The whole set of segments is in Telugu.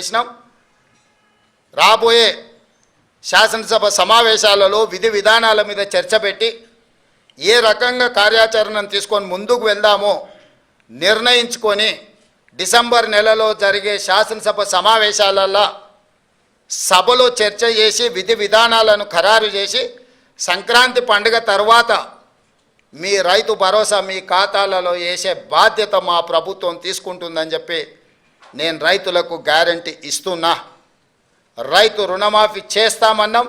చేసినాం. రాబోయే శాసనసభ సమావేశాలలో విధి విధానాల మీద చర్చ పెట్టి ఏ రకంగా కార్యాచరణను తీసుకొని ముందుకు వెళ్దామో నిర్ణయించుకొని డిసెంబర్ నెలలో జరిగే శాసనసభ సమావేశాలలో సభలో చర్చ చేసి విధి విధానాలను ఖరారు చేసి సంక్రాంతి పండుగ తర్వాత మీ రైతు భరోసా మీ ఖాతాలలో వేసే బాధ్యత మా ప్రభుత్వం తీసుకుంటుందని చెప్పి నేను రైతులకు గ్యారంటీ ఇస్తున్నా. రైతు రుణమాఫీ చేస్తామన్నాం,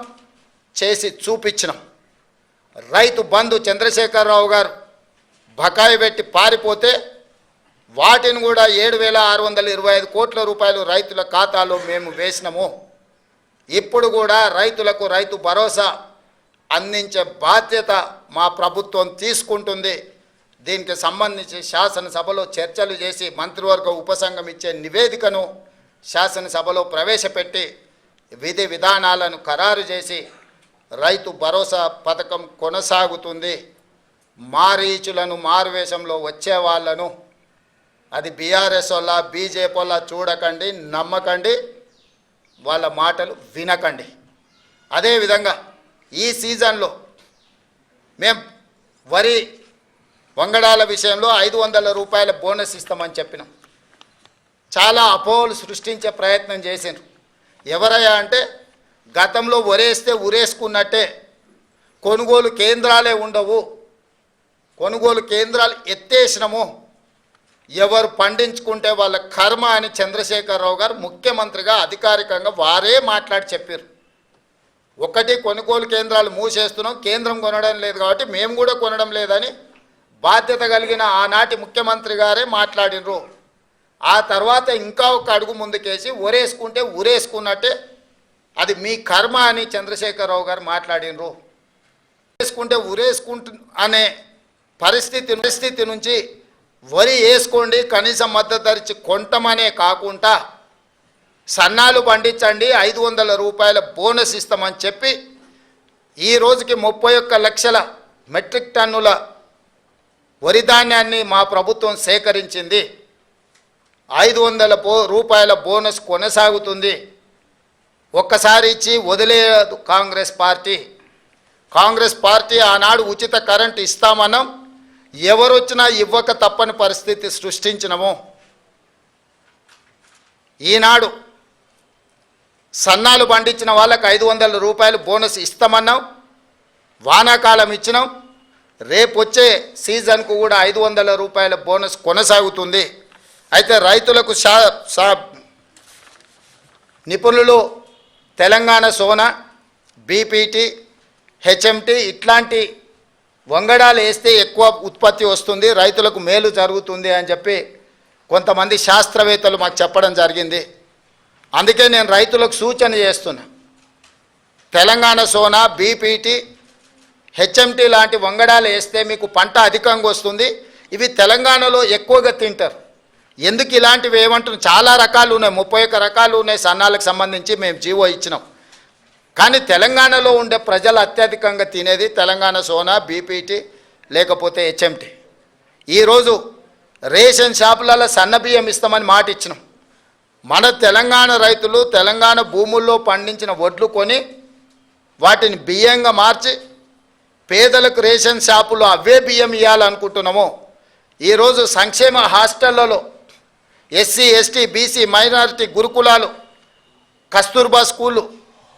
చేసి చూపించినాం. రైతు బంధు చంద్రశేఖరరావు గారు బకాయి పెట్టి పారిపోతే వాటిని కూడా 7,625 కోట్ల రూపాయలు రైతుల ఖాతాలో మేము వేసినాము. ఇప్పుడు కూడా రైతులకు రైతు భరోసా అందించే బాధ్యత మా ప్రభుత్వం తీసుకుంటుంది. దీనికి సంబంధించి శాసనసభలో చర్చలు చేసి మంత్రివర్గ ఉపసంఘం ఇచ్చే నివేదికను శాసనసభలో ప్రవేశపెట్టి విధి విధానాలను ఖరారు చేసి రైతు భరోసా పథకం కొనసాగుతుంది. మారీచులను మారువేషంలో వచ్చే వాళ్ళను అది బీఆర్ఎస్ వల్ల బీజేపీ వల్ల చూడకండి, నమ్మకండి, వాళ్ళ మాటలు వినకండి. అదేవిధంగా ఈ సీజన్లో మేము వరి వంగడాల విషయంలో 500 రూపాయల బోనస్ ఇస్తామని చెప్పినాం. చాలా అపోహలు సృష్టించే ప్రయత్నం చేసిండ్రు. ఎవరయ్యా అంటే గతంలో వరేస్తే ఉరేసుకున్నట్టే కొనుగోలు కేంద్రాలే ఉండవు, కొనుగోలు కేంద్రాలు ఎత్తేసినాము, ఎవరు పండించుకుంటే వాళ్ళ కర్మ అని చంద్రశేఖరరావు గారు ముఖ్యమంత్రిగా అధికారికంగా వారే మాట్లాడి చెప్పారు. ఒకటి కొనుగోలు కేంద్రాలు మూసేస్తున్నాం, కేంద్రం కొనడం లేదు కాబట్టి మేము కూడా కొనడం లేదని బాధ్యత కలిగిన ఆనాటి ముఖ్యమంత్రి గారే మాట్లాడినరు. ఆ తర్వాత ఇంకా ఒక అడుగు ముందుకేసి ఉరేసుకుంటే ఉరేసుకున్నట్టే అది మీ కర్మ అని చంద్రశేఖరరావు గారు మాట్లాడినరు. ఉరేసుకుంటే ఉరేసుకుంటు అనే పరిస్థితి నుంచి వరి వేసుకోండి, కనీసం మద్దతు ధర ఇచ్చి కొంటమనే కాకుండా సన్నాలు పండించండి, 500 రూపాయల బోనస్ ఇస్తామని చెప్పి ఈ రోజుకి 31 లక్షల మెట్రిక్ టన్నుల వరి ధాన్యాన్ని మా ప్రభుత్వం సేకరించింది. 500 రూపాయల బోనస్ కొనసాగుతుంది. ఒక్కసారి ఇచ్చి వదిలేయదు కాంగ్రెస్ పార్టీ. కాంగ్రెస్ పార్టీ ఆనాడు ఉచిత కరెంటు ఇస్తామన్నాం, ఎవరు వచ్చినా ఇవ్వక తప్పని పరిస్థితి సృష్టించినము. ఈనాడు సన్నాలు పండించిన వాళ్ళకి 500 రూపాయలు బోనస్ ఇస్తామన్నాం, వానాకాలం ఇచ్చినాం. రేపు వచ్చే సీజన్కు కూడా 500 రూపాయల బోనస్ కొనసాగుతుంది. అయితే రైతులకు నిపుణులు తెలంగాణ సోనా, బీపీటీ, హెచ్ఎంటీ ఇట్లాంటి వంగడాలు వేస్తే ఎక్కువ ఉత్పత్తి వస్తుంది, రైతులకు మేలు జరుగుతుంది అని చెప్పి కొంతమంది శాస్త్రవేత్తలు మాకు చెప్పడం జరిగింది. అందుకే నేను రైతులకు సూచన చేస్తున్నా, తెలంగాణ సోనా, బీపీటీ, హెచ్ఎంటీ లాంటి వంగడాలు వేస్తే మీకు పంట అధికంగా వస్తుంది. ఇవి తెలంగాణలో ఎక్కువగా తింటారు. ఎందుకు ఇలాంటివి ఏమంటున్నాం, చాలా రకాలు ఉన్నాయి, 31 రకాలు ఉన్నాయి సన్నాలకు సంబంధించి మేము జీవో ఇచ్చినాం. కానీ తెలంగాణలో ఉండే ప్రజలు అత్యధికంగా తినేది తెలంగాణ సోనా, బీపీటీ లేకపోతే హెచ్ఎంటీ. ఈరోజు రేషన్ షాపులలో సన్న బియ్యం ఇస్తామని మాట ఇచ్చినాం. మన తెలంగాణ రైతులు తెలంగాణ భూముల్లో పండించిన వడ్లు కొని వాటిని బియ్యంగా మార్చి పేదలకు రేషన్ షాపులో అవే బియ్యం ఇవ్వాలనుకుంటున్నాము. ఈరోజు సంక్షేమ హాస్టళ్లలో ఎస్సీ, ఎస్టీ, బీసీ, మైనారిటీ గురుకులాలు, కస్తూర్బా స్కూళ్ళు,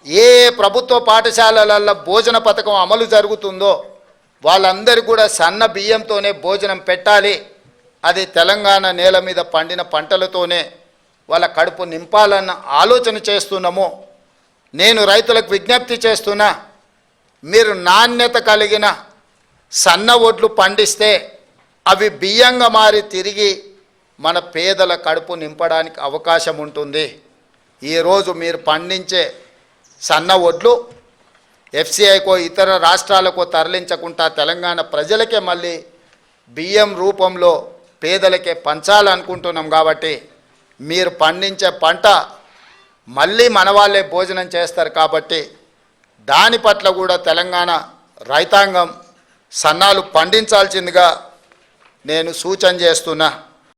ఏ ప్రభుత్వ పాఠశాలలలో భోజన పథకం అమలు జరుగుతుందో వాళ్ళందరికీ కూడా సన్న బియ్యంతోనే భోజనం పెట్టాలి. అది తెలంగాణ నేల మీద పండిన పంటలతోనే వాళ్ళ కడుపు నింపాలన్న ఆలోచన చేస్తున్నాము. నేను రైతులకు విజ్ఞప్తి చేస్తున్నా, మీరు నాణ్యత కలిగిన సన్న వడ్లు పండిస్తే అవి బియ్యంగా మారి తిరిగి మన పేదల కడుపు నింపడానికి అవకాశం ఉంటుంది. ఈరోజు మీరు పండించే సన్న వడ్లు ఎఫ్సిఐకో ఇతర రాష్ట్రాలకో తరలించకుండా తెలంగాణ ప్రజలకే మళ్ళీ బియ్యం రూపంలో పేదలకే పంచాలనుకుంటున్నాం. కాబట్టి మీరు పండించే పంట మళ్ళీ మన వాళ్ళే భోజనం చేస్తారు. కాబట్టి దాని పట్ల కూడా తెలంగాణ రైతాంగం సన్నాలు పండించాల్సిందిగా నేను సూచన చేస్తున్నా.